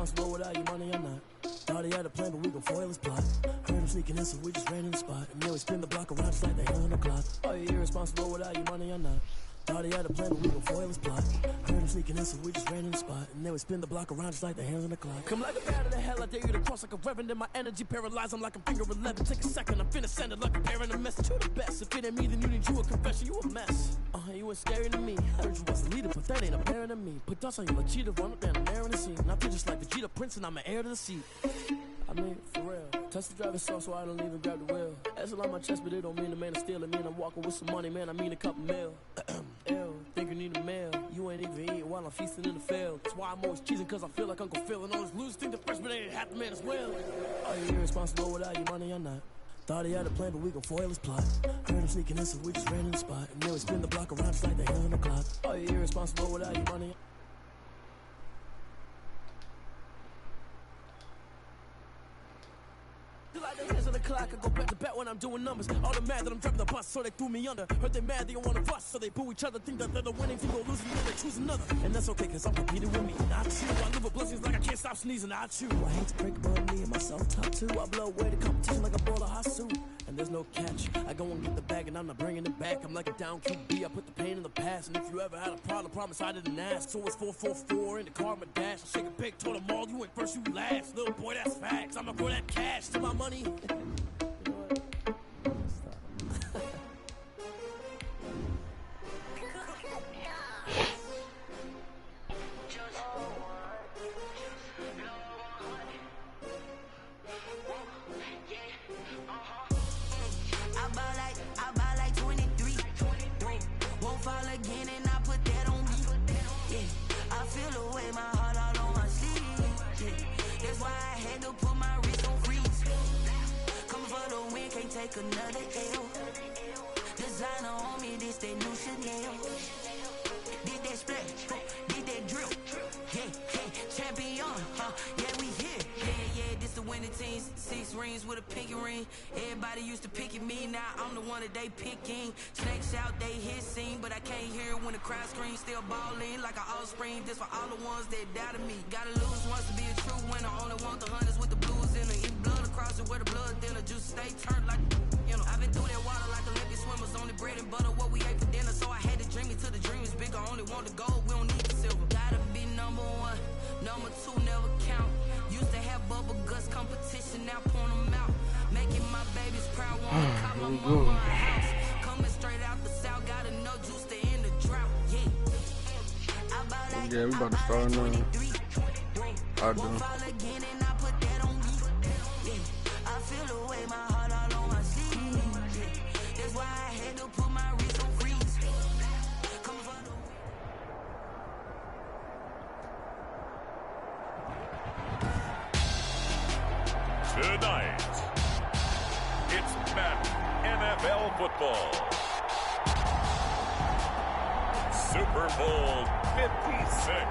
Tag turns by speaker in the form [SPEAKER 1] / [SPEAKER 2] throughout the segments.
[SPEAKER 1] irresponsible without your money or not. Thought he had a plan, but we gon' foil his plot. Heard him sneaking in, so we just ran in the spot. And then we spin the block around just like the hell on the clock. Are you irresponsible without your money or not? Thought he had a plan, but we gon' foil his plot. Heard him sneaking in, so we just ran in the spot. And then we spin the block around just like the hands on the clock. Come like a bat of the hell, I dare you to cross like a reverend. In my energy paralyzed, I'm like a finger 11. Take a second, I'm finna send it like a parent a message to the best. If it ain't me, then you need you a confession, you a mess. You ain't scary to me. Heard you was a leader, but that ain't apparent to me. Put dust on you like cheetah, run up down the narrow in the scene. I feel just like Vegeta Prince, and I'm an heir to the seat. I mean, for real. Touch the driver's soft, so I don't even grab the wheel. That's a lot on my chest, but it don't mean the man is stealing. Mean I'm walking with some money, man. I mean a couple mil. Ew, think you need a meal. You ain't even eating while I'm feasting in the field. That's why I'm always cheesing, cause I feel like Uncle Phil. And all those losers think the freshman ain't half the man as well. Are you irresponsible without your money or not? Thought he had a plan, but we gon' foil his plot. Heard him sneaking in, so we just ran in the spot. And then we spin the block around just like the hell on the clock. Are you irresponsible without your money? Like the hands on the clock, I go back to bet when I'm doing numbers. All the mad that I'm driving the bus, so they threw me under. Heard they mad, they don't wanna bust, so they boo each other. Think that they're the winning team, go losing, then they choose another. And that's okay, cause I'm competing with me, not you. I live with blessings like I can't stop sneezing, not you. I hate to break above me and my self-talk too. I blow away the competition like a ball of hot soup. And there's no catch, I go and get the bag and I'm not bringing it back. I'm like a down QB, I put the pain in the past. And if you ever had a problem, promise I didn't ask. So it's 444 in the car, my dash. I shake a big, told them all, you ain't first, you last. Little boy, that's facts, I'ma grow that cash to my money.
[SPEAKER 2] Take another L. Designer on me, this that new Chanel. Did that splash, did that drill. Yeah, champion, yeah, we here. Yeah, this the winning team. 6 rings with a pinky ring. Everybody used to pick at me, now I'm the one that they picking. Snakes out, they hit scene, but I can't hear it when the crowd screams. Still balling like an offspring. This for all the ones that doubted me. Gotta lose once to be a true winner. Only want the hunters with the blues in it. Eat blood across it where the blood thinner. Juice stay turned like, you know. I've been through that water like Olympic swimmers. Only bread and butter, what we ate for dinner. So I had to dream it till the dream is bigger. Only want the gold, we don't need the silver. Gotta be number 1, number 2 never count. Used to have bubble guts competition, now point them out. Making my babies proud, wanna call my mama a house. Coming straight out the south, gotta know juice to end the drought. Yeah,
[SPEAKER 3] we about to start now. I do.
[SPEAKER 2] I feel the way my heart all on my sleeve. That's why I had to put my wrist on freeze. Come for the
[SPEAKER 4] Tonight, it's Madden NFL football. Super Bowl 56.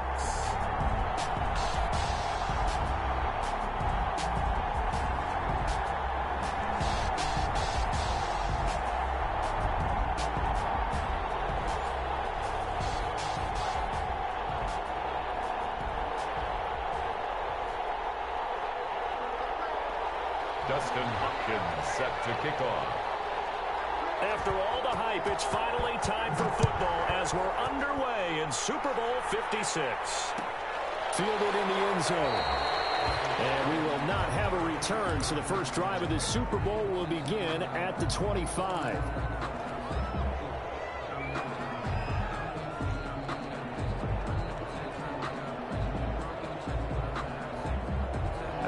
[SPEAKER 4] Dustin Hopkins set to kick off.
[SPEAKER 5] After all the hype, it's finally time for football as we're underway in Super Bowl 56. Fielded in the end zone. And we will not have a return, so the first drive of this Super Bowl will begin at the 25.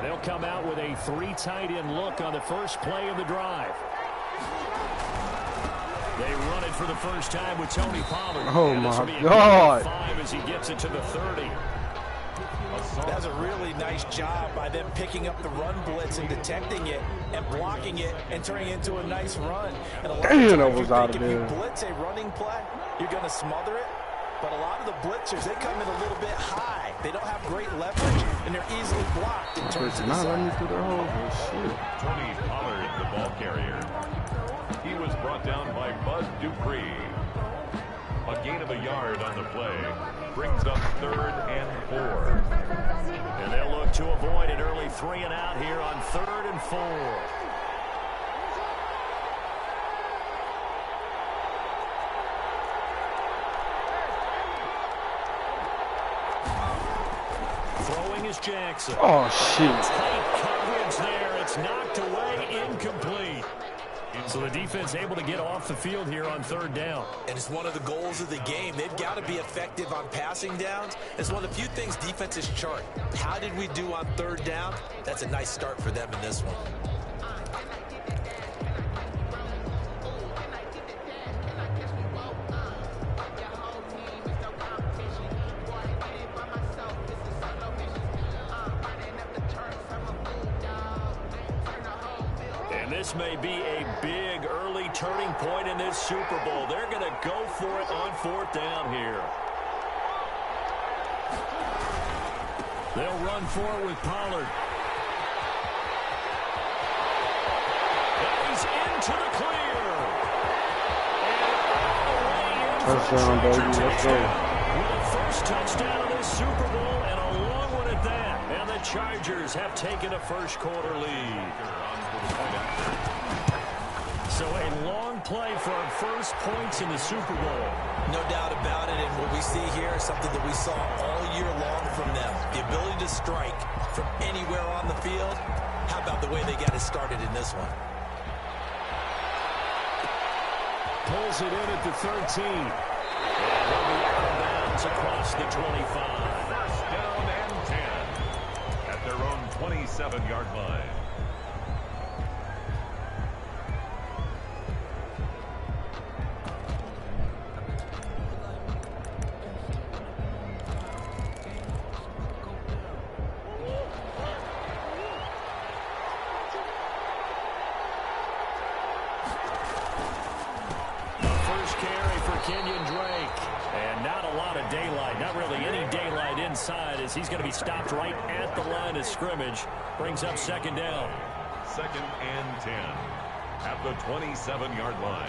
[SPEAKER 5] They'll come out with a 3 tight end look on the first play of the drive. They run it for the first time with Tony Pollard.
[SPEAKER 3] Oh my God.
[SPEAKER 5] 5 as he gets it to the 30.
[SPEAKER 6] That's a really nice job by them picking up the run blitz and detecting it and blocking it and turning it into a nice run. And a lot of times if you blitz a running play, you're going to smother it. But a lot of the blitzers, they come in a little bit high. They don't have great leverage, and they're easily blocked in terms of the side.
[SPEAKER 4] Tony Pollard, the ball carrier. He was brought down by Bud Dupree. A gain of a yard on the play brings up 3rd and 4.
[SPEAKER 5] And they'll look to avoid an early 3 and out here on 3rd and 4. Throwing is Jackson.
[SPEAKER 3] Oh, shit.
[SPEAKER 5] Tight coverage there. It's knocked away, incomplete. So the defense able to get off the field here on 3rd down.
[SPEAKER 6] And it's one of the goals of the game. They've got to be effective on passing downs. It's one of the few things defenses chart. How did we do on 3rd down? That's a nice start for them in this one.
[SPEAKER 5] This may be a big early turning point in this Super Bowl. They're going to go for it on 4th down here. They'll run for it with Pollard. And he's into the clear.
[SPEAKER 3] Touchdown, baby. Let's go.
[SPEAKER 5] With a first touchdown of this Super Bowl and a long one at that. And the Chargers have taken a first-quarter lead. So a long play for our first points in the Super Bowl.
[SPEAKER 6] No doubt about it, and what we see here is something that we saw all year long from them. The ability to strike from anywhere on the field. How about the way they got it started in this one?
[SPEAKER 5] Pulls it in at the 13. And he'll be out of bounds across the 25.
[SPEAKER 4] First down and 10 at their own 27-yard line.
[SPEAKER 5] He's going to be stopped right at the line of scrimmage. Brings up 2nd down.
[SPEAKER 4] 2nd and 10 at the 27-yard line.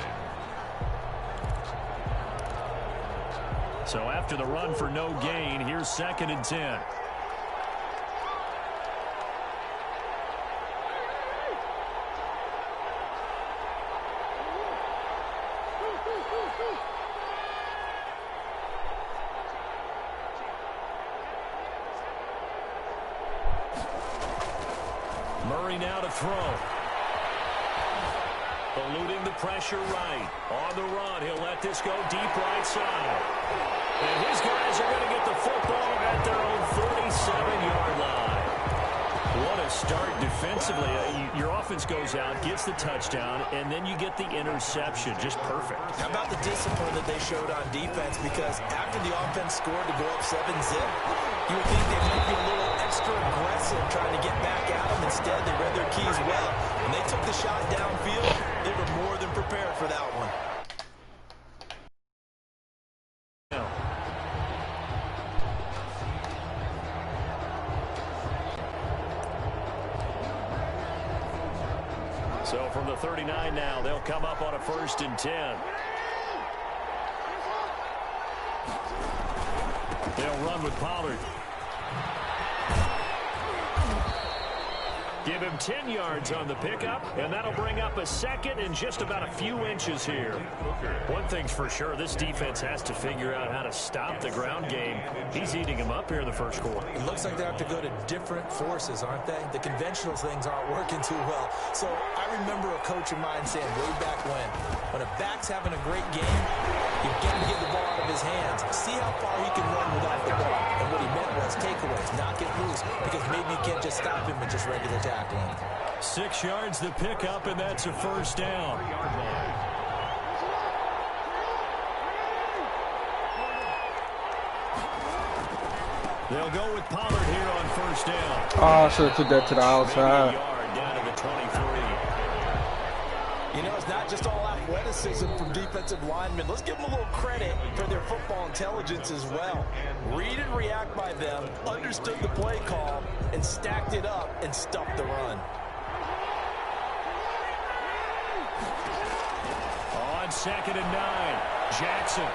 [SPEAKER 5] So after the run for no gain, here's 2nd and 10. Murray now to throw. Eluding the pressure right. On the run, he'll let this go deep right side. And his guys are going to get the football at their own 47-yard line. What a start defensively. Your offense goes out, gets the touchdown, and then you get the interception. Just perfect.
[SPEAKER 6] How about the discipline that they showed on defense? Because after the offense scored to go up 7-zip, you would think they might be a little extra aggressive trying to get back at them. Instead, they read their keys well. When they took the shot downfield, they were more than prepared for that one.
[SPEAKER 5] So from the 39 now, they'll come up on a 1st and 10. They'll run with Pollard. Give him 10 yards on the pickup, and that'll bring up a 2nd and just about a few inches here. One thing's for sure, this defense has to figure out how to stop the ground game. He's eating them up here in the first quarter.
[SPEAKER 6] It looks like they have to go to different forces, aren't they? The conventional things aren't working too well. So I remember a coach of mine saying way back when a back's having a great game, you've got to get the ball out of his hands. See how far he can run without the ball. And what he meant was takeaways, knock it loose, because maybe you can't just stop him with just regular tackling.
[SPEAKER 5] 6 yards the pickup, and that's a 1st down. They'll go with Pollard here on 1st down.
[SPEAKER 3] Oh, I should have took that to the outside.
[SPEAKER 5] Down to the 23.
[SPEAKER 6] You know, it's not just all athleticism from defensive linemen. Let's give them a little credit for their football intelligence as well. Read and react by them, understood the play call, and stacked it up and stuffed the run.
[SPEAKER 5] On 2nd and 9, Jackson.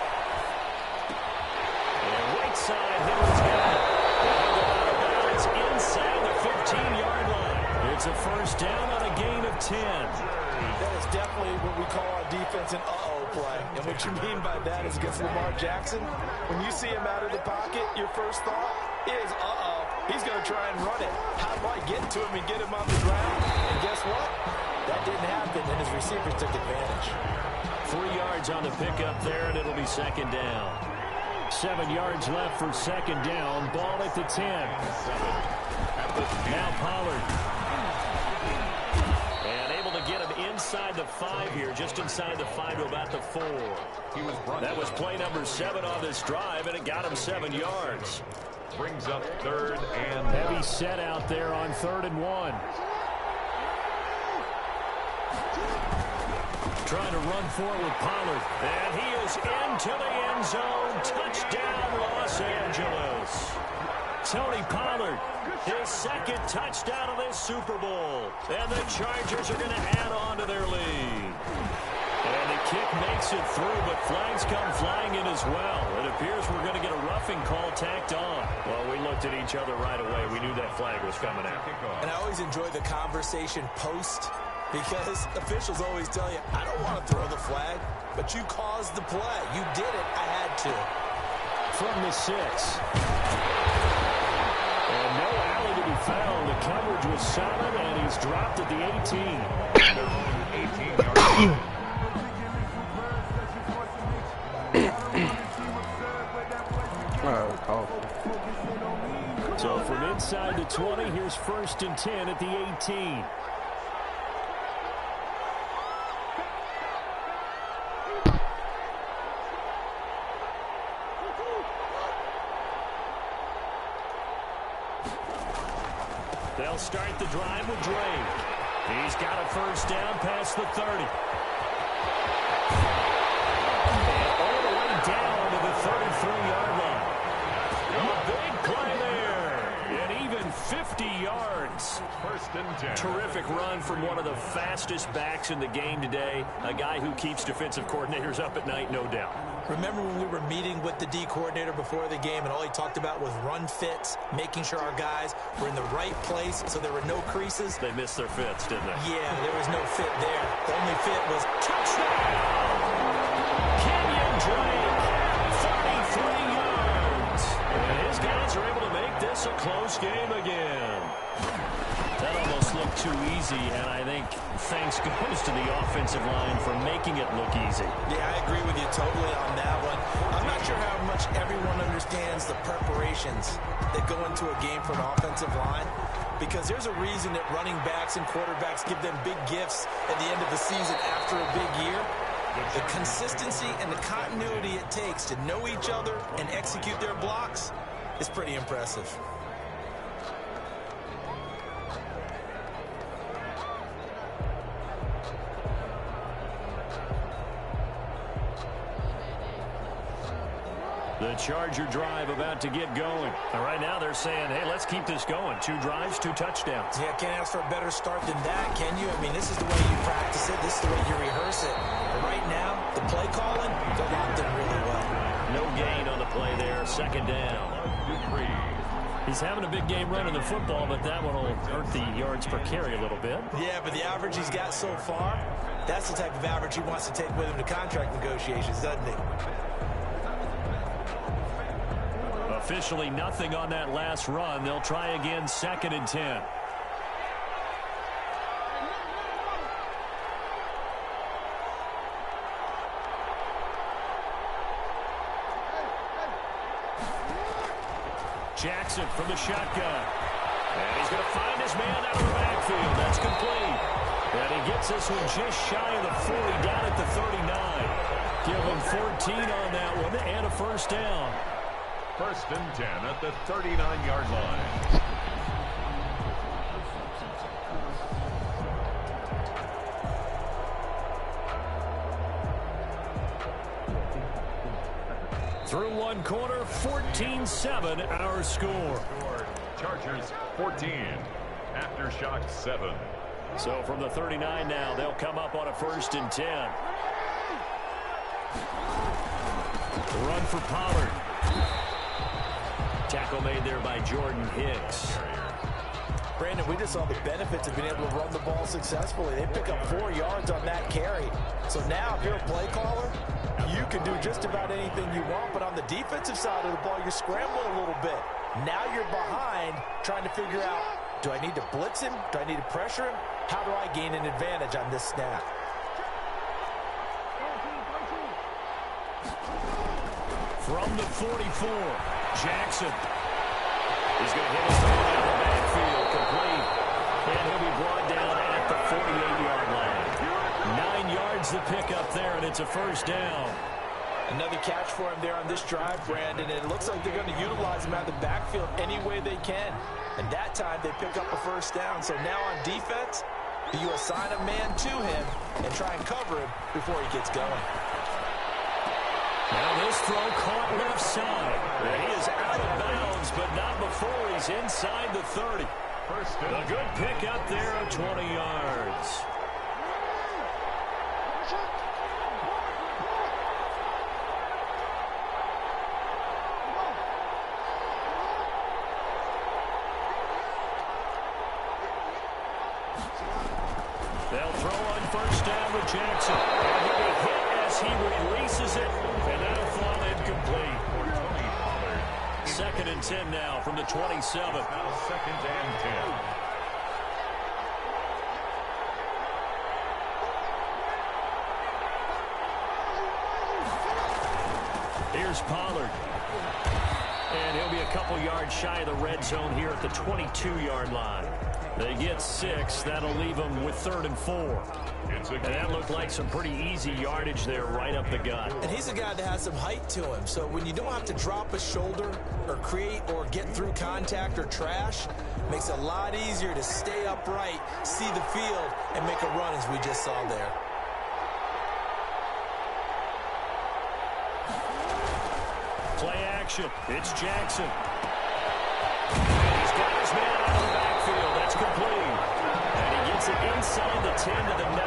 [SPEAKER 5] outside. Hitters got it. They'll go out of bounds inside the 15-yard line. It's a first down on a gain of 10.
[SPEAKER 6] That is definitely what we call our defense an uh-oh play. And what you mean by that is against Lamar Jackson, when you see him out of the pocket, your first thought is, uh-oh, he's going to try and run it. How do I get to him and get him on the ground? And guess what? That didn't happen, and his receivers took advantage.
[SPEAKER 5] 3 yards on the pickup there, and it'll be second down. 7 yards left for second down. Ball at the 10. Now Pollard. And able to get him inside the 5 here, just inside the 5 to about the 4. That was play number 7 on this drive, and it got him 7 yards.
[SPEAKER 4] Brings up third and
[SPEAKER 5] heavy set out there on 3rd and 1. Trying to run forward with Pollard. And he is into the end zone. Touchdown, Los Angeles. Tony Pollard, his second touchdown of this Super Bowl. And the Chargers are going to add on to their lead. And the kick makes it through, but flags come flying in as well. It appears we're going to get a roughing call tacked on. Well, we looked at each other right away. We knew that flag was coming out.
[SPEAKER 6] And I always enjoy the conversation post, because officials always tell you, I don't want to throw the flag, but you caused the play. You did it. I had to.
[SPEAKER 5] From the 6. And no alley to be found. The coverage was solid, and he's dropped at the 18.
[SPEAKER 4] 18 yards.
[SPEAKER 5] So from inside the 20, here's 1st and 10 at the 18. They'll start the drive with Drake. He's got a first down past the 30. And all the way down to the 33-yard line. A big play there. And even 50 yards.
[SPEAKER 4] 1st and 10.
[SPEAKER 5] Terrific run from one of the fastest backs in the game today. A guy who keeps defensive coordinators up at night, no doubt.
[SPEAKER 6] Remember when we were meeting with the D coordinator before the game, and all he talked about was run fits, making sure our guys were in the right place so there were no creases?
[SPEAKER 5] They missed their fits, didn't they?
[SPEAKER 6] Yeah, there was no fit there. The only fit was touchdown!
[SPEAKER 5] Kenyon Drake, 33 yards. And his guys are able to make this a close game again. That almost looked too easy, and I think thanks goes to the offensive line for making it look easy.
[SPEAKER 6] Yeah, I agree with you totally on that one. I'm not sure how much everyone understands the preparations that go into a game for an offensive line, because there's a reason that running backs and quarterbacks give them big gifts at the end of the season after a big year. The consistency and the continuity it takes to know each other and execute their blocks is pretty impressive.
[SPEAKER 5] The Charger drive about to get going. And right now they're saying, hey, let's keep this going. 2 drives, 2 touchdowns.
[SPEAKER 6] Yeah, can't ask for a better start than that, can you? I mean, this is the way you practice it. This is the way you rehearse it. But right now, the play calling, they're locked in really well.
[SPEAKER 5] No gain on the play there. 2nd down. He's having a big game running the football, but that one will hurt the yards per carry a little bit.
[SPEAKER 6] Yeah, but the average he's got so far, that's the type of average he wants to take with him to contract negotiations, doesn't he?
[SPEAKER 5] Officially nothing on that last run. They'll try again, 2nd and 10. Jackson from the shotgun. And he's going to find his man out of the backfield. That's complete. And he gets this one just shy of the 40, down at the 39. Give him 14 on that one and a first down.
[SPEAKER 4] 1st and 10 at the 39-yard line.
[SPEAKER 5] Through one quarter, 14-7 our score.
[SPEAKER 4] Chargers 14, Aftershock 7.
[SPEAKER 5] So from the 39 now, they'll come up on a 1st and 10. The run for Pollard. Tackle made there by Jordan Hicks.
[SPEAKER 6] Brandon, we just saw the benefits of being able to run the ball successfully. They pick up 4 yards on that carry. So now, if you're a play caller, you can do just about anything you want. But on the defensive side of the ball, you're scrambling a little bit. Now you're behind, trying to figure out, do I need to blitz him? Do I need to pressure him? How do I gain an advantage on this snap?
[SPEAKER 5] From the 44, Jackson. He's going to hit his way down the backfield, complete. And he'll be brought down at the 48-yard line. 9 yards to pick up there, and it's a first down.
[SPEAKER 6] Another catch for him there on this drive, Brandon, and it looks like they're going to utilize him out of the backfield any way they can. And that time, they pick up a first down. So now on defense, you assign a man to him and try and cover him before he gets going.
[SPEAKER 5] Now this throw caught left side. He is out of bounds, but not before he's inside the 30. A good pick up there of 20 yards. They'll throw on first down with Jackson. And he'll be hit as he releases it, and that'll fall incomplete. 2nd and 10 now from the 27.
[SPEAKER 4] Now 2nd and 10.
[SPEAKER 5] Here's Pollard. And he'll be a couple yards shy of the red zone here at the 22-yard line. They get 6. That'll leave them with 3rd and 4. And that looked like some pretty easy yardage there right up the gut.
[SPEAKER 6] And he's a guy that has some height to him. So when you don't have to drop a shoulder or create or get through contact or trash, makes it a lot easier to stay upright, see the field, and make a run as we just saw there.
[SPEAKER 5] Play action. It's Jackson. He's got his man out of the backfield. That's complete. And he gets it inside the 10 to the 9.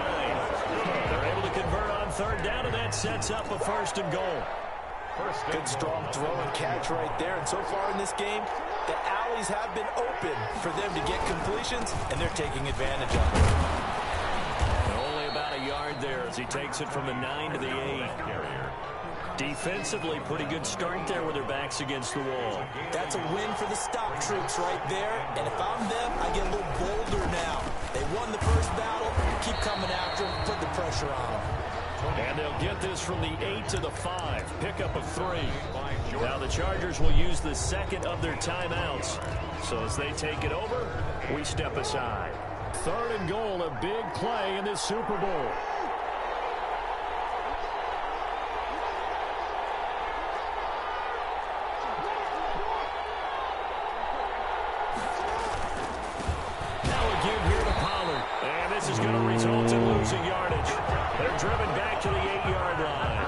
[SPEAKER 5] They're able to convert on 3rd down, and that sets up a 1st and goal.
[SPEAKER 6] Good strong throw and catch right there. And so far in this game, the alleys have been open for them to get completions, and they're taking advantage of it.
[SPEAKER 5] Only about a yard there as he takes it from the 9 to the 8. Defensively, pretty good start there with their backs against the wall.
[SPEAKER 6] That's a win for the stop troops right there. And if I'm them, I get a little bolder now. They won the first battle. Keep coming after them. Put the pressure on them.
[SPEAKER 5] And they'll get this from the 8 to the 5. Pickup of 3. Now the Chargers will use the 2nd of their timeouts. So as they take it over, we step aside. 3rd and goal, a big play in this Super Bowl. Is going to result in losing yardage. They're driven back to the 8-yard line.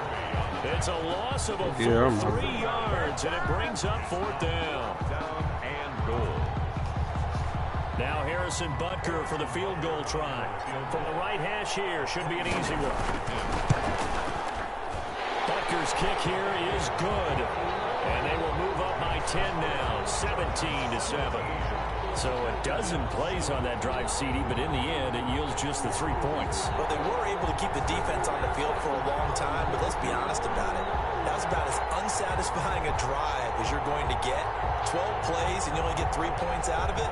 [SPEAKER 5] It's a loss of a full 3 yards, and it brings up 4th down.
[SPEAKER 4] Down and goal.
[SPEAKER 5] Now Harrison Butker for the field goal try. From the right hash here, should be an easy one. Butker's kick here is good. And they will move up by 10 now, 17-7. So a dozen plays on that drive, CD, but in the end, it yields just the 3 points.
[SPEAKER 6] Well, they were able to keep the defense on the field for a long time, but let's be honest about it. That was about as unsatisfying a drive as you're going to get. 12 plays, and you only get 3 points out of it.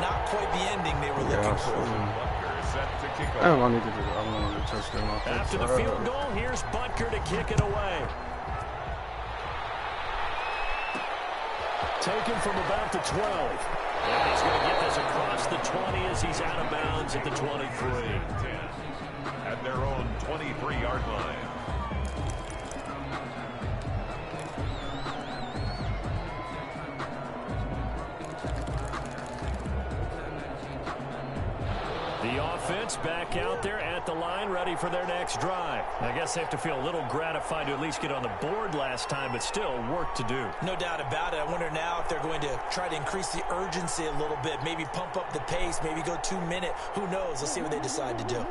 [SPEAKER 6] Not quite the ending they were looking for.
[SPEAKER 3] I don't want to do that. I don't want to touch them off.
[SPEAKER 5] After the field goal, here's Butker to kick it away. Taken from about the 12. And he's going to get this across the 20 as he's out of bounds at the 23.
[SPEAKER 4] At their own 23-yard line.
[SPEAKER 5] The offense back out there at the line, ready for their next drive. I guess they have to feel a little gratified to at least get on the board last time, but still work to do.
[SPEAKER 6] No doubt about it. I wonder now if they're going to try to increase the urgency a little bit, maybe pump up the pace, maybe go 2-minute. Who knows? Let's see what they decide to do.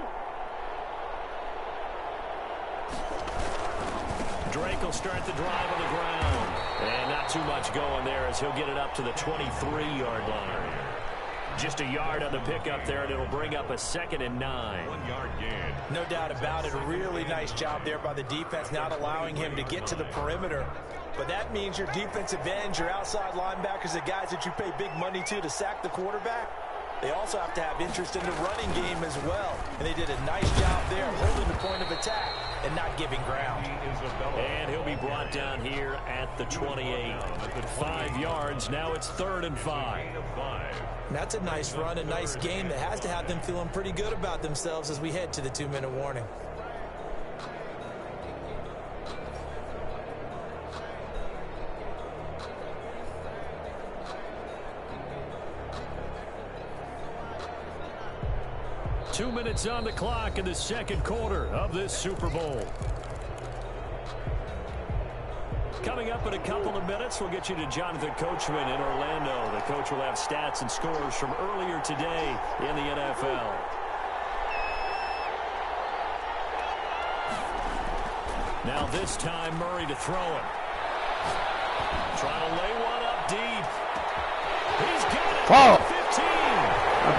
[SPEAKER 5] Drake will start the drive on the ground. And not too much going there as he'll get it up to the 23-yard line. Just a yard on the pickup there, and it'll bring up a 2nd and 9.
[SPEAKER 4] 1 yard gain.
[SPEAKER 6] No doubt about it. A really nice job there by the defense, not allowing him to get to the perimeter. But that means your defensive ends, your outside linebackers, the guys that you pay big money to sack the quarterback, they also have to have interest in the running game as well. And they did a nice job there holding the point of attack and not giving ground.
[SPEAKER 5] And he'll be brought down here at the 28. 5 yards. Now it's 3rd and 5.
[SPEAKER 6] And that's a nice run, a nice game that has to have them feeling pretty good about themselves as we head to the 2-minute warning.
[SPEAKER 5] Two minutes on the clock in the second quarter of this Super Bowl. Coming up in a couple of minutes, we'll get you to Jonathan Coachman in Orlando. The coach will have stats and scores from earlier today in the NFL. Now this time, Murray to throw it. Trying to lay one up deep. He's got it.
[SPEAKER 3] Oh.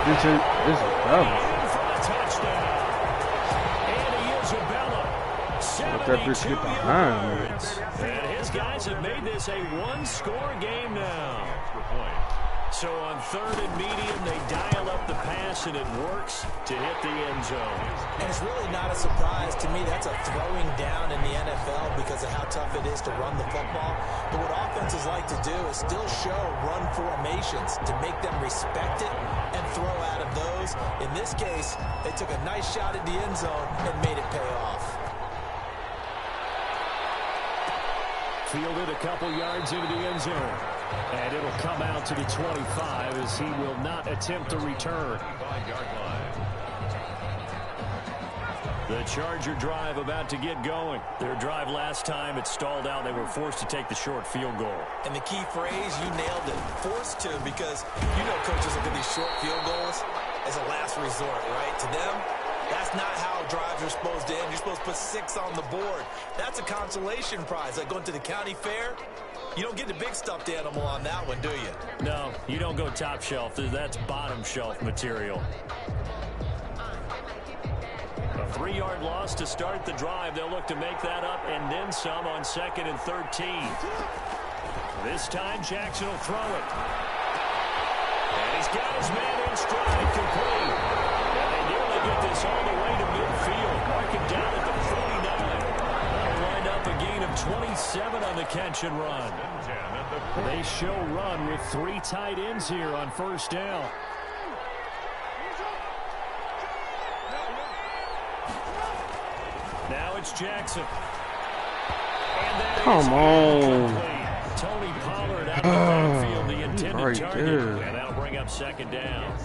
[SPEAKER 5] 15.
[SPEAKER 3] This is dumb.
[SPEAKER 5] Touchdown. And Isabella, 72 yards. And his guys have made this a one-score game now. So on 3rd and medium, they dial up the pass, and it works to hit the end zone.
[SPEAKER 6] And it's really not a surprise to me. That's a throwing down in the NFL because of how tough it is to run the football. But what offenses like to do is still show run formations to make them respect it and throw out of those. In this case, they took a nice shot at the end zone and made it pay off.
[SPEAKER 5] Fielded a couple yards into the end zone. And it'll come out to the 25 as he will not attempt to return.
[SPEAKER 4] 5-yard line.
[SPEAKER 5] The Charger drive about to get going. Their drive last time, it stalled out. They were forced to take the short field goal.
[SPEAKER 6] And the key phrase, you nailed it, forced to, because you know coaches look at these short field goals as a last resort, right? To them, that's not how drives are supposed to end. You're supposed to put 6 on the board. That's a consolation prize. Like going to the county fair, you don't get the big stuffed animal on that one, do you?
[SPEAKER 5] No, you don't go top shelf. That's bottom shelf material. A 3-yard loss to start the drive. They'll look to make that up and then some on 2nd and 13. This time, Jackson will throw it. And he's got his man in stride, complete. And they nearly get this all the way to midfield. Mark it down at the 49. That'll wind up a gain of 27 on the catch and run. They show run with 3 tight ends here on 1st down. Now it's Jackson.
[SPEAKER 3] Come on.
[SPEAKER 5] Tony Pollard out of the backfield, the intended target. And that'll bring up 2nd down.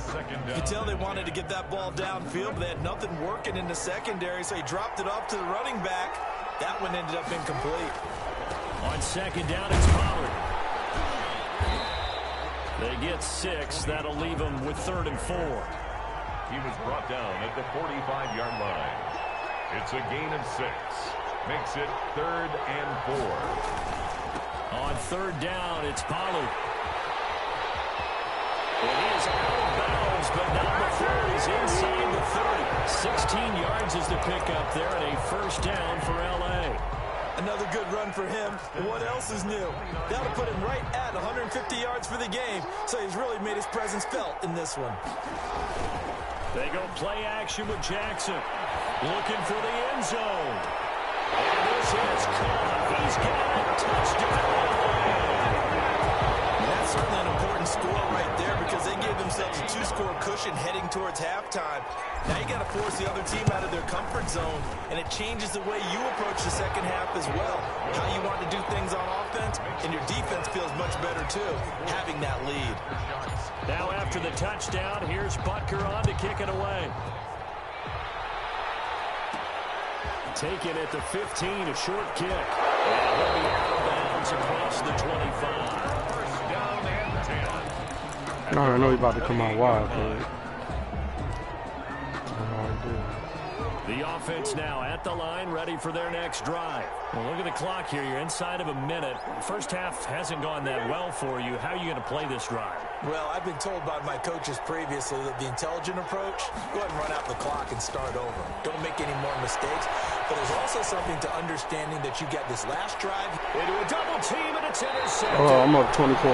[SPEAKER 6] You could tell they wanted to get that ball downfield, but they had nothing working in the secondary, so he dropped it off to the running back. That one ended up incomplete.
[SPEAKER 5] On 2nd down, it's Pollard. They get 6. That'll leave them with 3rd and 4.
[SPEAKER 4] He was brought down at the 45-yard line. It's a gain of 6. Makes it 3rd and 4.
[SPEAKER 5] On 3rd down, it's Pollard. It is out of bounds, but not before he's inside the 30. 16 yards is the pickup there, and a 1st down for L.A.
[SPEAKER 6] Another good run for him. What else is new? That'll put him right at 150 yards for the game, so he's really made his presence felt in this one.
[SPEAKER 5] They go play action with Jackson. Looking for the end zone. And this is caught. He's got a touchdown.
[SPEAKER 6] That's certainly an important score right there because they gave themselves a 2-score cushion heading towards halftime. Now you got to force the other team out of their comfort zone, and it changes the way you approach the second half as well. How you want to do things on offense, and your defense feels much better too, having that lead.
[SPEAKER 5] Now after the touchdown, here's Butker on to kick it away. Taken at the 15, a short kick. And he'll be out of bounds across the 25.
[SPEAKER 4] 1st down and 10.
[SPEAKER 3] No, I know he's about to come out wide, but I know I do.
[SPEAKER 5] The offense now at the line, ready for their next drive. Well, look at the clock here. You're inside of a minute. First half hasn't gone that well for you. How are you going to play this drive?
[SPEAKER 6] Well, I've been told by my coaches previously that the intelligent approach, go ahead and run out the clock and start over. Don't make any more mistakes. But there's also something to understanding that you got this last drive.
[SPEAKER 5] Into a double team, and it's intercepted.
[SPEAKER 3] Oh, I'm up 24-14.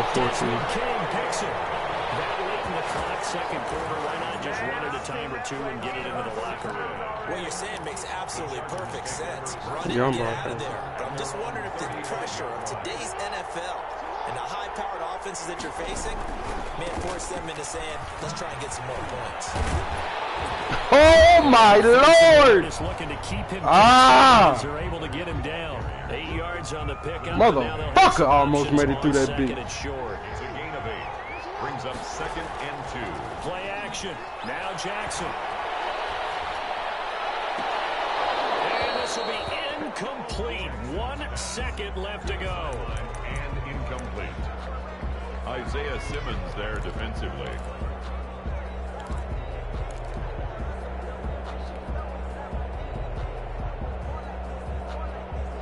[SPEAKER 5] King picks it. That late in the clock, second quarter, why not just run it a time or two and get it into the locker room?
[SPEAKER 6] What you're saying makes absolutely perfect sense. Run it and get out of there. But I'm just wondering if the pressure of today's NFL and the high-powered offenses that you're facing may force them into saying, let's try and get some more points.
[SPEAKER 3] Oh, my Lord!
[SPEAKER 5] Just looking to keep him they're able to get him down. 8 yards on the pickup.
[SPEAKER 3] Motherfucker almost made it through that beat.
[SPEAKER 4] It's a gain of 8. Brings up 2nd and 2.
[SPEAKER 5] Play action. Now Jackson. And this will be incomplete. 1 second left to go.
[SPEAKER 4] And incomplete. Isaiah Simmons there defensively.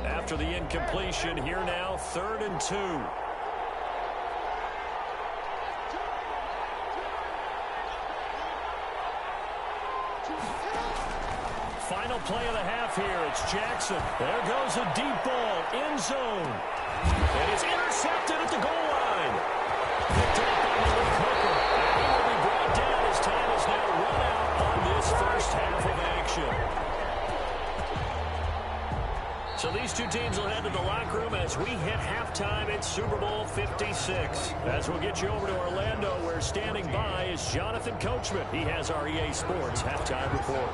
[SPEAKER 5] After the incompletion, here now, 3rd and 2. Final play of the half here. It's Jackson. There goes a deep ball. End zone. And it's intercepted at the goal line. Picked up by Malik Hooker. And he will be brought down as time is now run out on this first half of action. So these two teams will head to the locker room as we hit halftime in Super Bowl 56. As we'll get you over to Orlando, where standing by is Jonathan Coachman. He has our EA Sports halftime report.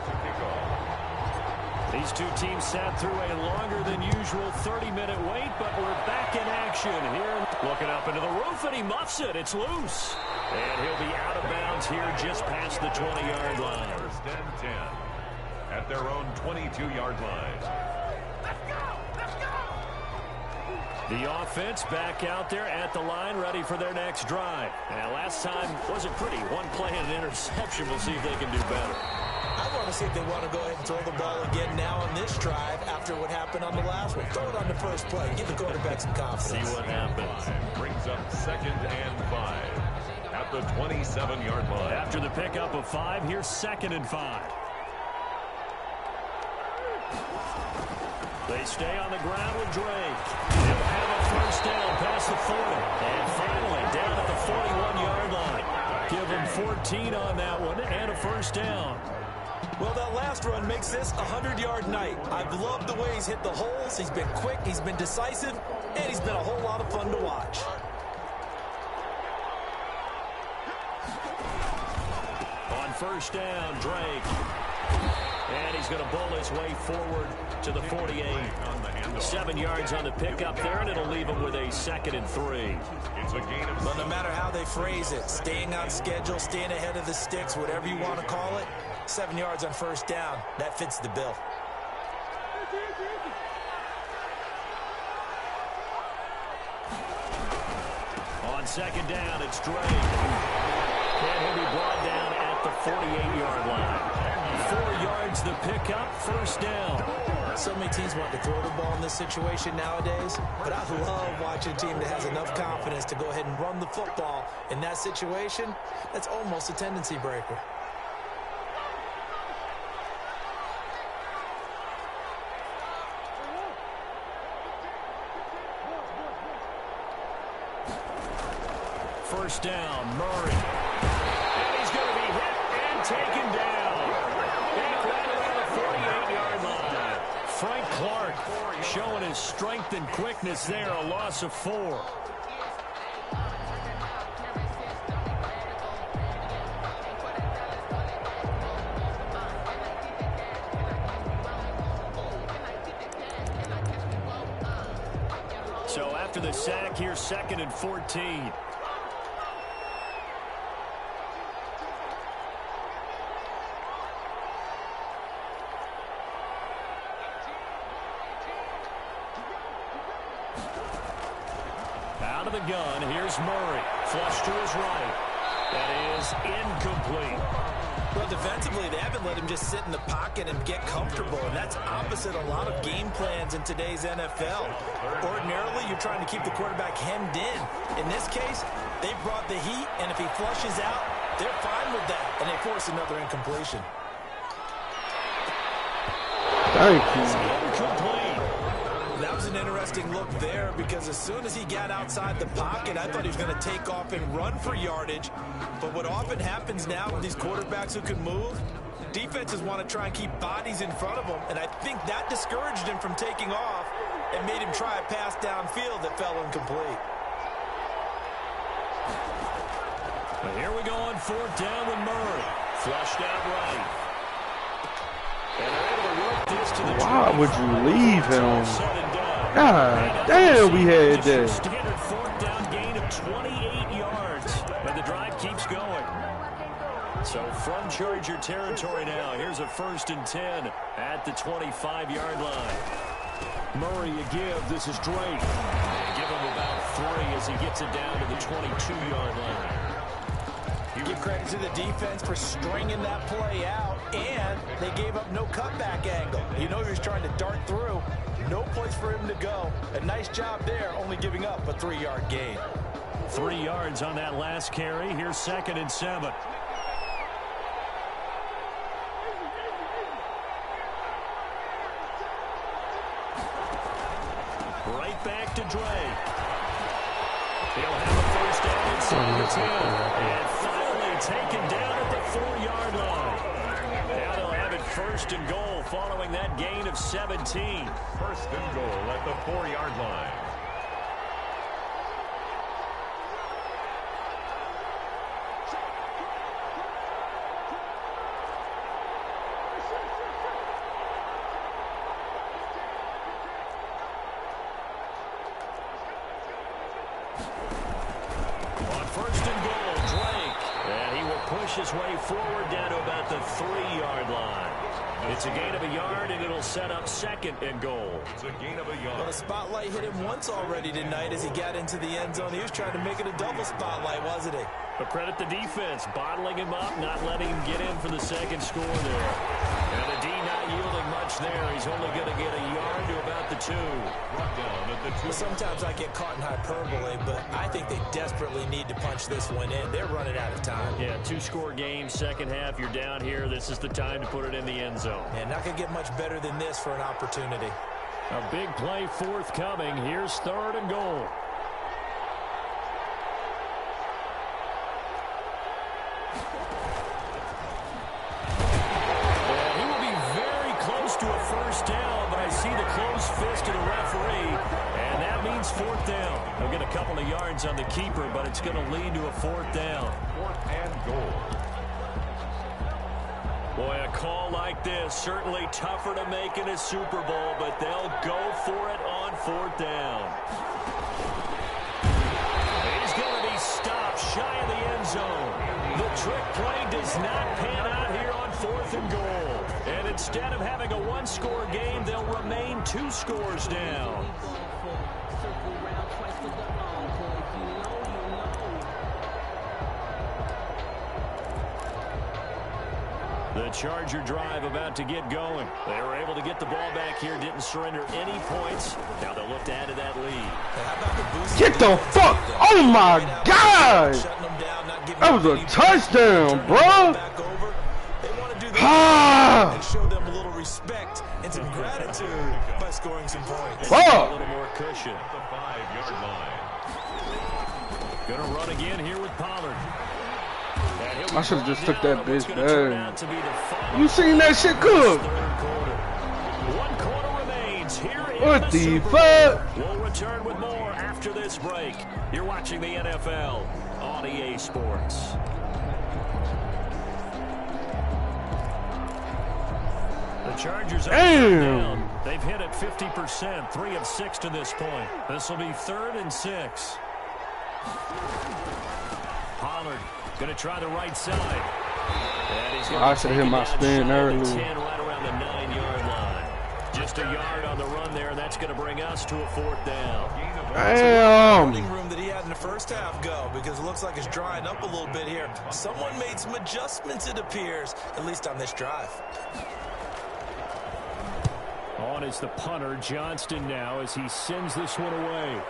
[SPEAKER 5] These two teams sat through a longer than usual 30-minute wait, but we're back in action here. Looking up into the roof, and he muffs it. It's loose. And he'll be out of bounds here just past the 20-yard line.
[SPEAKER 4] 1st and 10 at their own 22-yard line.
[SPEAKER 5] The offense back out there at the line, ready for their next drive. And last time wasn't pretty. One play and an interception. We'll see if they can do better.
[SPEAKER 6] I want to see if they want to go ahead and throw the ball again now on this drive after what happened on the last one. Throw it on the first play. Give the quarterback some confidence.
[SPEAKER 5] See what happens.
[SPEAKER 4] Brings up 2nd and 5 at the 27-yard line.
[SPEAKER 5] After the pickup of 5, here's 2nd and 5. They stay on the ground with Drake. They'll have a first down past the 40. And finally down at the 41-yard line. Give them 14 on that one and a first down.
[SPEAKER 6] Well, that last run makes this a 100-yard night. I've loved the way he's hit the holes. He's been quick, he's been decisive, and he's been a whole lot of fun to watch.
[SPEAKER 5] On first down, Drake. And he's going to bowl his way forward to the 48. 7 yards on the pickup there, and it'll leave him with a 2nd and 3.
[SPEAKER 4] It's a gain of...
[SPEAKER 6] But no matter how they phrase it, staying on schedule, staying ahead of the sticks, whatever you want to call it, 7 yards on first down, that fits the bill.
[SPEAKER 5] On 2nd down, it's Drake. And he'll be brought down at the 48-yard line. 4 yards the pickup, first down.
[SPEAKER 6] So many teams want to throw the ball in this situation nowadays, but I love watching a team that has enough confidence to go ahead and run the football in that situation. That's almost a tendency breaker.
[SPEAKER 5] First down, Murray. And he's going to be hit and taken down. Back right around the 48-yard line. Frank Clark showing his strength and quickness there, a loss of 4. So after the sack, here's 2nd and 14. Out of the gun, here's Murray. Flush to his right. That is incomplete.
[SPEAKER 6] Well, defensively, they haven't let him just sit in the pocket and get comfortable, and that's opposite a lot of game plans in today's NFL. Ordinarily, you're trying to keep the quarterback hemmed in. In this case, they brought the heat, and if he flushes out, they're fine with that, and they force another incompletion.
[SPEAKER 3] Thank you.
[SPEAKER 5] Incomplete.
[SPEAKER 6] That was an interesting look there because as soon as he got outside the pocket, I thought he was going to take off and run for yardage. But what often happens now with these quarterbacks who can move, defenses want to try and keep bodies in front of them, and I think that discouraged him from taking off and made him try a pass downfield that fell incomplete.
[SPEAKER 5] But here we go on 4th down with Murray. Flushed out right. And they're able to work this to the
[SPEAKER 3] Why would you leave him? God damn, we had that.
[SPEAKER 5] Standard 4th down gain of 28 yards. But the drive keeps going. So from Charger territory now, here's a 1st and 10 at the 25-yard line. Murray a give. This is Drake. And give him about 3 as he gets it down to the 22-yard line.
[SPEAKER 6] You give credit to the defense for stringing that play out, and they gave up no cutback angle. You know he was trying to dart through. No place for him to go. A nice job there, only giving up a 3-yard gain.
[SPEAKER 5] 3 yards on that last carry. Here's 2nd and 7. Right back to Drake. He'll have a 1st down and 7 and finally taken down at the 4-yard line. Now they'll have it 1st and goal following that gain of 17.
[SPEAKER 4] 1st and goal at the 4-yard line.
[SPEAKER 5] His way forward down to about the 3-yard line. It's a gain of a yard, and it'll set up 2nd and goal.
[SPEAKER 4] It's a gain of a yard.
[SPEAKER 6] Well, the spotlight hit him once already tonight as he got into the end zone. He was trying to make it a double spotlight, wasn't he?
[SPEAKER 5] But credit the defense, bottling him up, not letting him get in for the 2nd score there. And the D not yielding much there. He's only going to get a yard to about the 2.
[SPEAKER 4] Brought down at the 2.
[SPEAKER 6] Well, sometimes I get caught in hyperbole, but I think they desperately need to punch this one in. They're running out of time.
[SPEAKER 5] Yeah, 2-score game, 2nd half. You're down here. This is the time to put it in the end zone.
[SPEAKER 6] And not going to get much better than this for an opportunity.
[SPEAKER 5] A big play forthcoming. Here's 3rd and goal. To a 1st down, but I see the closed fist of the referee, and that means 4th down. They'll get a couple of yards on the keeper, but it's going to lead to a 4th down.
[SPEAKER 4] 4th and goal.
[SPEAKER 5] Boy, a call like this, certainly tougher to make in a Super Bowl, but they'll go for it on 4th down. He's going to be stopped shy of the end zone. The trick play does not pan out here on 4th and goal. And instead of having a 1-score game, they'll remain 2 scores down. The Charger drive about to get going. They were able to get the ball back here, didn't surrender any points. Now they'll look to add to that lead.
[SPEAKER 3] Get the fuck! Oh my God! That was a touchdown, bro!
[SPEAKER 6] And show them a little respect and some gratitude by scoring some points.
[SPEAKER 5] A little more cushion.
[SPEAKER 4] At the 5-yard line.
[SPEAKER 5] Gonna run again here with Pollard.
[SPEAKER 3] I should have just took that bitch back. You seen that shit cook?
[SPEAKER 5] 1 quarter remains here in
[SPEAKER 3] What the fuck?
[SPEAKER 5] We'll return with more after this break. You're watching the NFL on EA Sports. The Chargers are down. They've hit it 50%, 3 of 6 to this point. This will be 3rd and 6. Pollard going to try the right side. And he's
[SPEAKER 3] I should have hit my spin early.
[SPEAKER 5] 10 right around the 9-yard line. Just Lost a yard on the run there, and that's going to bring us to a 4th down.
[SPEAKER 3] Damn.
[SPEAKER 6] Running room that he had in the first half go, because it looks like it's drying up a little bit here. Someone made some adjustments, it appears, at least on this drive.
[SPEAKER 5] On is the punter, Johnston, now as he sends this one away.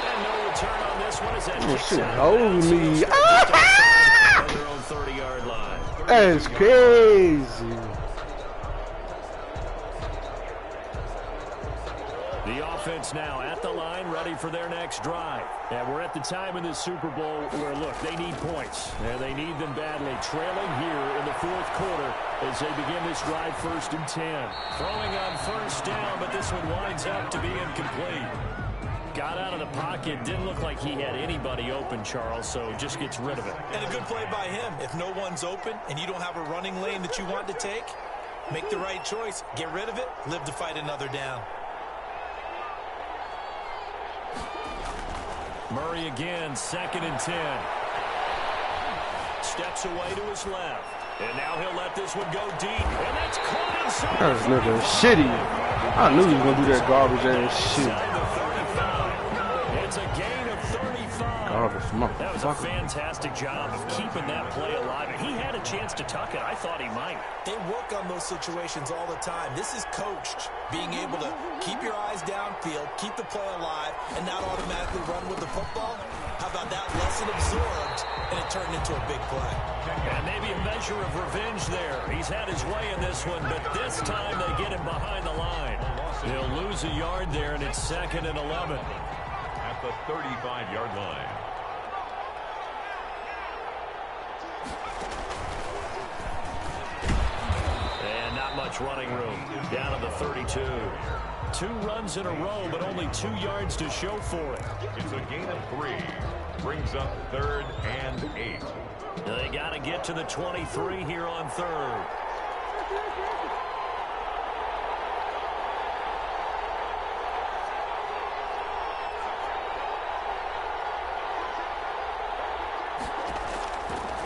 [SPEAKER 5] And no return on this one as that kicks out.
[SPEAKER 3] Hold me.
[SPEAKER 5] On their own 30-yard line.
[SPEAKER 3] That's crazy.
[SPEAKER 5] The offense now at the line, ready for their next drive. And we're at the time in the Super Bowl where, look, they need points. And they need them badly. Trailing here in the 4th quarter as they begin this drive 1st and 10. Throwing on 1st down, but this one winds up to be incomplete. Got out of the pocket. Didn't look like he had anybody open, Charles, so just gets rid of it.
[SPEAKER 6] And a good play by him. If no one's open and you don't have a running lane that you want to take, make the right choice. Get rid of it. Live to fight another down.
[SPEAKER 5] Murray again, 2nd and 10. Steps away to his left. And now he'll let this one go deep. And that's caught inside.
[SPEAKER 3] That nigga shitty. I knew he was going to do that garbage ass shit.
[SPEAKER 5] It's a gain of 35.
[SPEAKER 3] Garbage,
[SPEAKER 5] that was a fantastic job of keeping that play alive. And he had a chance to tuck it. I thought he might.
[SPEAKER 6] They work on those situations all the time. This is coached. Being able to keep your eyes downfield, keep the play alive, and not automatically run with the football. How about that lesson absorbed, and it turned into a big play.
[SPEAKER 5] And maybe a measure of revenge there. He's had his way in this one, but this time they get him behind the line. They'll lose a yard there, and it's 2nd and 11.
[SPEAKER 4] At the 35-yard line.
[SPEAKER 5] And not much running room. Down to the 32. 2 runs in a row, but only 2 yards to show for it.
[SPEAKER 4] It's a gain of 3. Brings up 3rd and 8.
[SPEAKER 5] They got to get to the 23 here on 3rd.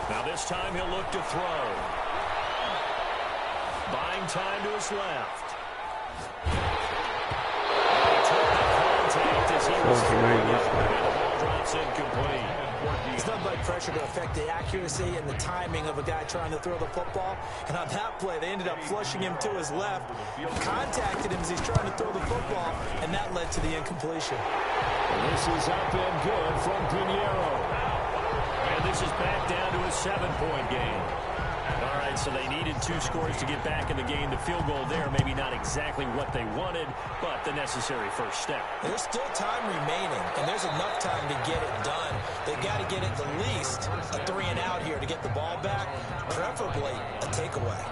[SPEAKER 5] Now this time he'll look to throw. Buying time to his left.
[SPEAKER 6] It's not like pressure to affect the accuracy and the timing of a guy trying to throw the football. And on that play, they ended up flushing him to his left, contacted him as he's trying to throw the football, and that led to the incompletion.
[SPEAKER 5] This is up and good from Pinheiro. And this is back down to a 7-point game. All right, so they needed 2 scores to get back in the game. The field goal there, maybe not exactly what they wanted, but the necessary first step.
[SPEAKER 6] There's still time remaining, and there's enough time to get it done. They've got to get at least a 3-and-out here to get the ball back, preferably a takeaway.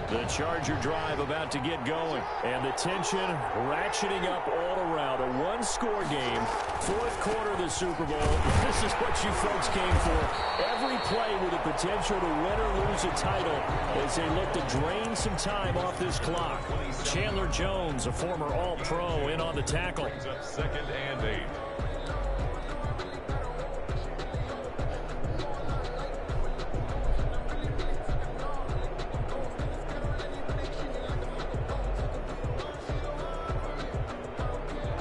[SPEAKER 5] The Charger drive about to get going. And the tension ratcheting up all around. A 1-score game. 4th quarter of the Super Bowl. This is what you folks came for. Every play with the potential to win or lose a title as they look to drain some time off this clock. Chandler Jones, a former All-Pro, in on the tackle.
[SPEAKER 4] 2nd and 8.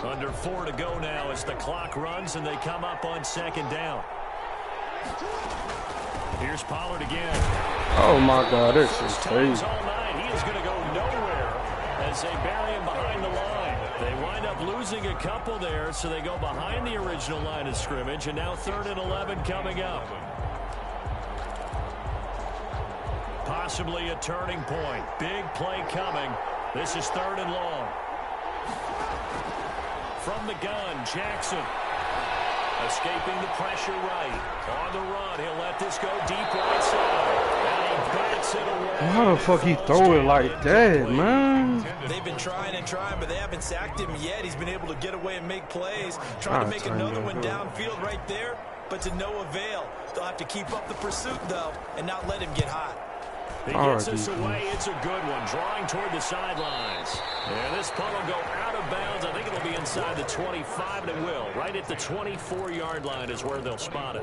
[SPEAKER 5] Under 4 to go now as the clock runs and they come up on 2nd down. Here's Pollard again.
[SPEAKER 3] Oh my God, this is crazy.
[SPEAKER 5] All night. He is going to go nowhere as they bury him behind the line. They wind up losing a couple there, so they go behind the original line of scrimmage, and now 3rd and 11 coming up. Possibly a turning point. Big play coming. This is 3rd and long. From the gun, Jackson. Escaping the pressure right. On the run, he'll let this go deep right side. And he bats it away.
[SPEAKER 3] How the fuck he throw it like that, man?
[SPEAKER 6] They've been trying and trying, but they haven't sacked him yet. He's been able to get away and make plays. Trying to make another one downfield right there, but to no avail. They'll have to keep up the pursuit, though, and not let him get hot.
[SPEAKER 5] He gets this away. It's a good one. Drawing toward the sidelines. And this punt will go out of bounds. I think it'll be inside the 25, and it will. Right at the 24-yard line is where they'll spot it.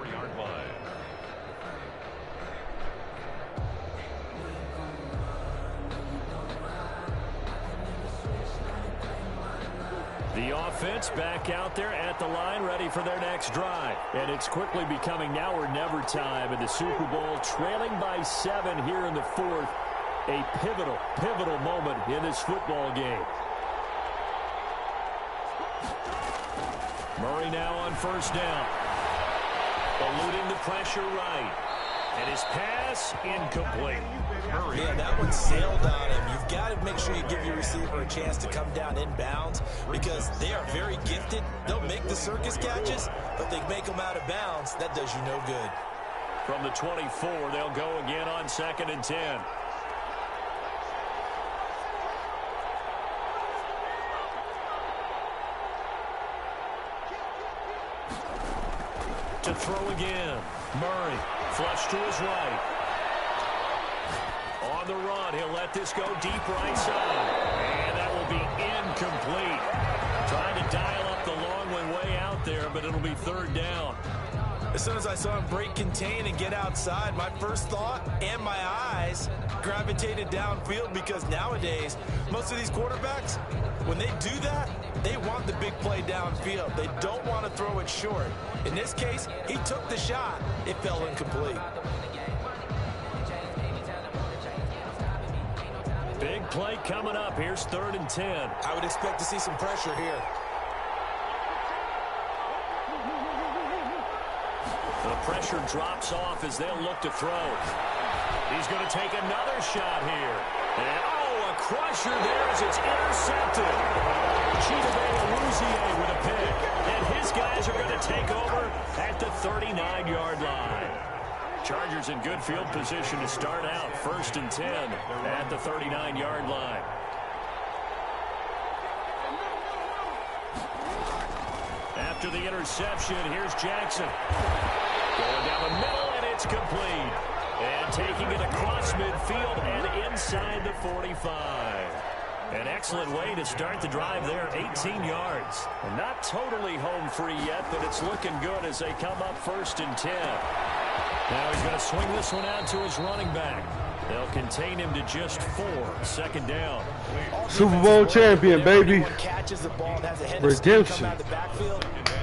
[SPEAKER 5] The offense back out there at the line, ready for their next drive. And it's quickly becoming now or never time in the Super Bowl, trailing by 7 here in the fourth. A pivotal moment in this football game. Murray now on first down. Eluding the pressure right. And his pass incomplete.
[SPEAKER 6] Yeah, that one sailed on him. You've got to make sure you give your receiver a chance to come down inbounds because they are very gifted. They'll make the circus catches, but they make them out of bounds. That does you no good.
[SPEAKER 5] From the 24, they'll go again on 2nd and 10. To throw again. Murray, flush to his right. On the run, he'll let this go deep right side. And that will be incomplete. Trying to dial up the long one way out there, but it'll be 3rd down.
[SPEAKER 6] As soon as I saw him break contain and get outside, my first thought and my eyes gravitated downfield because nowadays, most of these quarterbacks, when they do that, they want the big play downfield. They don't want to throw it short. In this case, he took the shot. It fell incomplete.
[SPEAKER 5] Big play coming up. Here's 3rd and 10.
[SPEAKER 6] I would expect to see some pressure here.
[SPEAKER 5] The pressure drops off as they'll look to throw. He's going to take another shot here. And, a crusher there as it's intercepted. Chidobe with a pick. And his guys are going to take over at the 39-yard line. Chargers in good field position to start out. 1st and 10 at the 39-yard line. After the interception, here's Jackson. Going down the middle, and it's complete. And taking it across midfield and inside the 45. An excellent way to start the drive there, 18 yards. And not totally home free yet, but it's looking good as they come up 1st and 10. Now he's going to swing this one out to his running back. They'll contain him to just 4. 2nd down.
[SPEAKER 3] Super Bowl champion, baby. Redemption.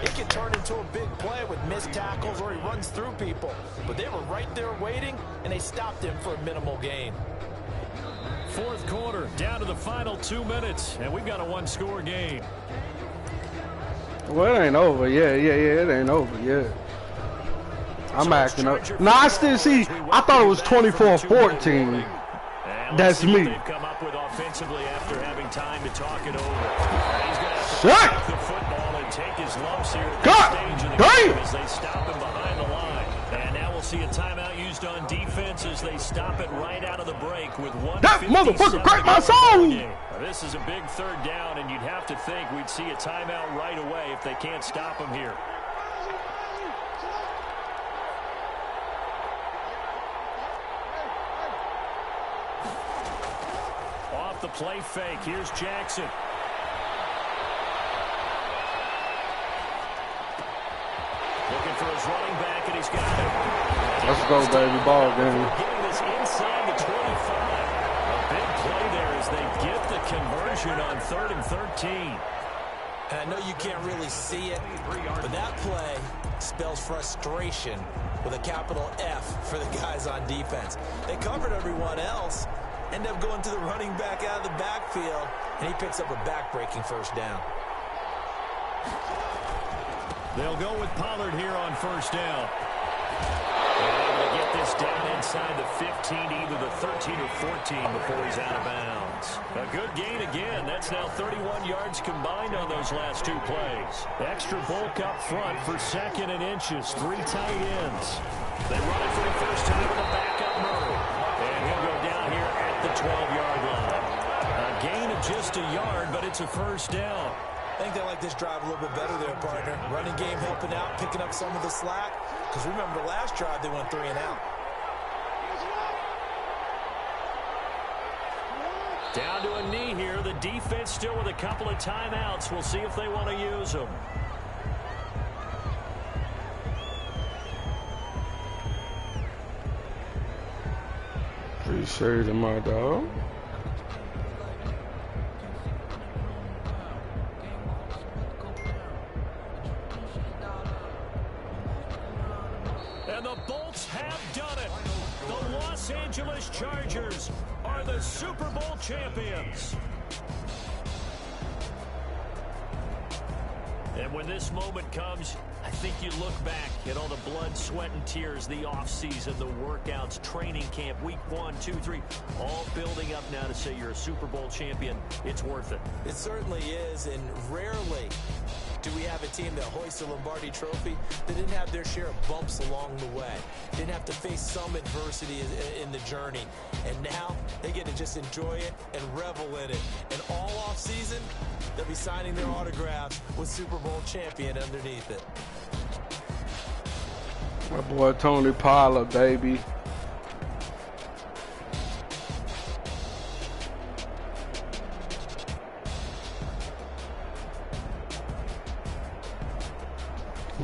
[SPEAKER 6] It can turn into a big play with missed tackles or he runs through people. But they were right there waiting, and they stopped him for a minimal gain.
[SPEAKER 5] 4th quarter, down to the final 2 minutes, and we've got a 1-score game.
[SPEAKER 3] Well, it ain't over. Yeah, it ain't over. Yeah. I'm acting up. No, I still see. I thought it was 24-14. That's me.
[SPEAKER 5] They've come up with offensively after having time to talk it over. He's going to have to
[SPEAKER 3] Shut
[SPEAKER 5] the football and take his lumps here at this stage of the game as they stop him behind the line. And now we'll see a timeout used on defense as they stop it right out of the break with 1:57.
[SPEAKER 3] That motherfucker cracked my soul.
[SPEAKER 5] This is a big 3rd down, and you'd have to think we'd see a timeout right away if they can't stop him here. Off the play fake, here's Jackson. Looking for his running back, and he's got it.
[SPEAKER 3] Let's go, baby. Ball game.
[SPEAKER 5] Getting this inside the 25. A big play there as they get the conversion on 3rd and 13.
[SPEAKER 6] And I know you can't really see it, but that play spells frustration with a capital F for the guys on defense. They covered everyone else, end up going to the running back out of the backfield, and he picks up a back-breaking 1st down.
[SPEAKER 5] They'll go with Pollard here on 1st down. They're able to get this down inside the 15, either the 13 or 14 before he's out of bounds. A good gain again. That's now 31 yards combined on those last 2 plays. Extra bulk up front for 2nd and inches. 3 tight ends. They run it for the first time with a backup Murray. And he'll go down here at the 12-yard line. A gain of just a yard, but it's a 1st down.
[SPEAKER 6] I think they like this drive a little bit better there, partner. Running game helping out, picking up some of the slack. Because remember, the last drive, they went 3 and out.
[SPEAKER 5] Down to a knee here. The defense still with a couple of timeouts. We'll see if they want to use them.
[SPEAKER 3] Appreciate it, my dog.
[SPEAKER 5] And the Bolts have done it. The Los Angeles Chargers are the Super Bowl champions. And when this moment comes, I think you look back at all the blood, sweat, and tears, the offseason, the workouts, training camp, week 1, 2, 3, all building up now to say you're a Super Bowl champion. It's worth it.
[SPEAKER 6] It certainly is, and rarely do we have a team that hoists a Lombardi trophy that didn't have their share of bumps along the way, didn't have to face some adversity in the journey, and now they get to just enjoy it and revel in it. And all offseason, they'll be signing their autographs with Super Bowl champion underneath it.
[SPEAKER 3] My boy Tony Pollard, baby.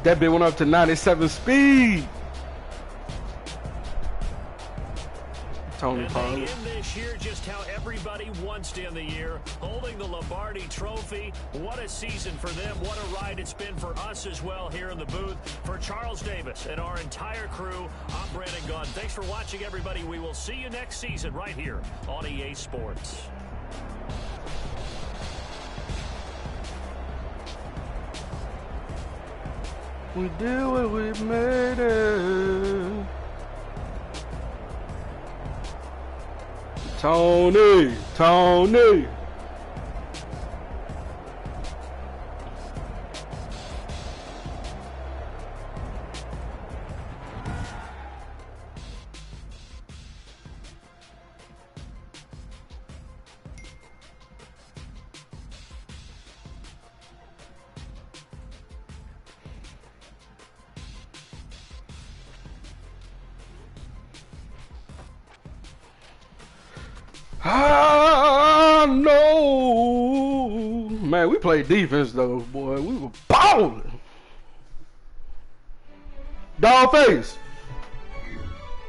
[SPEAKER 3] That bit went up to 97 speed. Tony Pollard.
[SPEAKER 5] And they end this year just how everybody wants to end the year, holding the Lombardi trophy. What a season for them. What a ride it's been for us as well here in the booth. For Charles Davis and our entire crew, I'm Brandon Gunn. Thanks for watching, everybody. We will see you next season right here on EA Sports.
[SPEAKER 3] We do it, we made it. Tony. I know. Man, we played defense though, boy. We were balling. Dogface,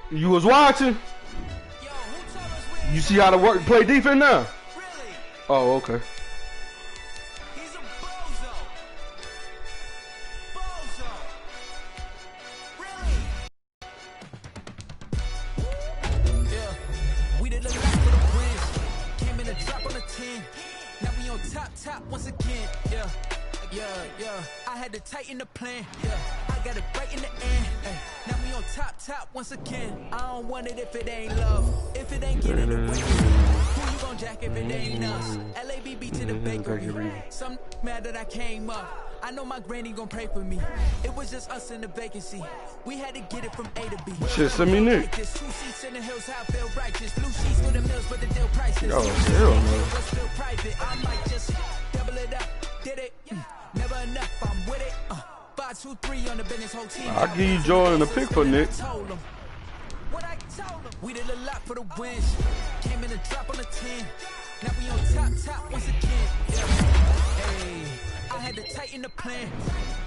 [SPEAKER 3] you was watching? You see how to play defense now? Oh, okay.
[SPEAKER 2] Once again, yeah. I had to tighten the plan, I got it right in the end. Now we on top once again. I don't want it if it ain't love, if it ain't getting away. Who you gon' jack if it ain't us? LABB to the bakery. Some mad that I came up. I know my granny gon' pray for me. It was just us in the vacancy. We had to get it from A to B.
[SPEAKER 3] Shit, send me Nick.
[SPEAKER 2] 2 seats in the hills, how I feel righteous. Blue sheets for the mills, but the deal priceless.
[SPEAKER 3] Oh, hell no.
[SPEAKER 2] What's still private? I might just double it up. Did it? Never enough. I'm with it. 5, 2, 3 on the business whole team.
[SPEAKER 3] I'll give you Jordan a pick for Nick.
[SPEAKER 2] What I told them. We did a lot for the wins. Came in a drop on the 10. Now we on top once again. Hey. I had to tighten the plan.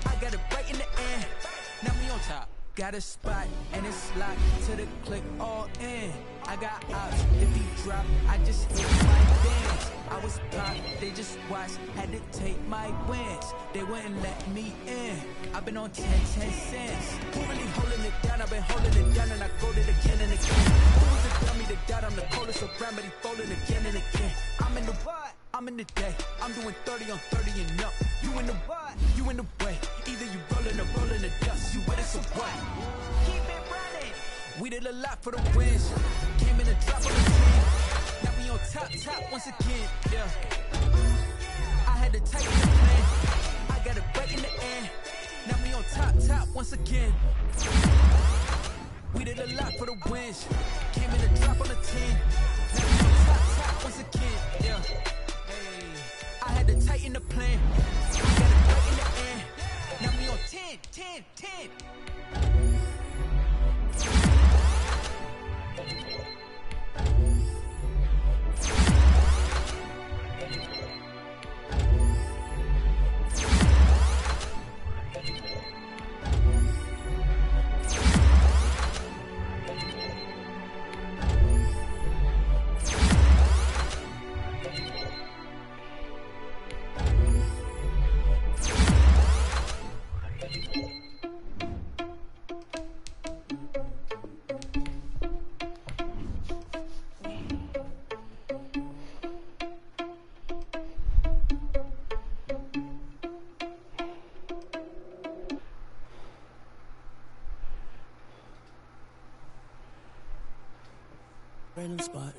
[SPEAKER 2] I got it right in the end. Now we on top. Got a spot and it's locked to the click all in. I got ops. If he drop, I just hit my dance. I was popped, they just watched. Had to take my wins. They wouldn't let me in. I've been on 10 cents. Who really holding it down? I've been holding it down and I go it again and again. Who was the dummy that doubt? I'm the coldest around, but he folding again and again. I'm in the what? I'm in the day. I'm doing 30 on 30 and up. You in the what? You in the way. Either you rolling or rolling the dust. You with us or what? Keep it running. We did a lot for the wins. Came in a drop on the 10. Now we on top once again. Yeah. I had to tighten the plan. I got it right in the end. Now we on top once again. We did a lot for the wins. Came in a drop on the 10. Now we on top once again. Yeah. I had to tighten the plan. I got it right in the end. Now we on 10.
[SPEAKER 1] random spot.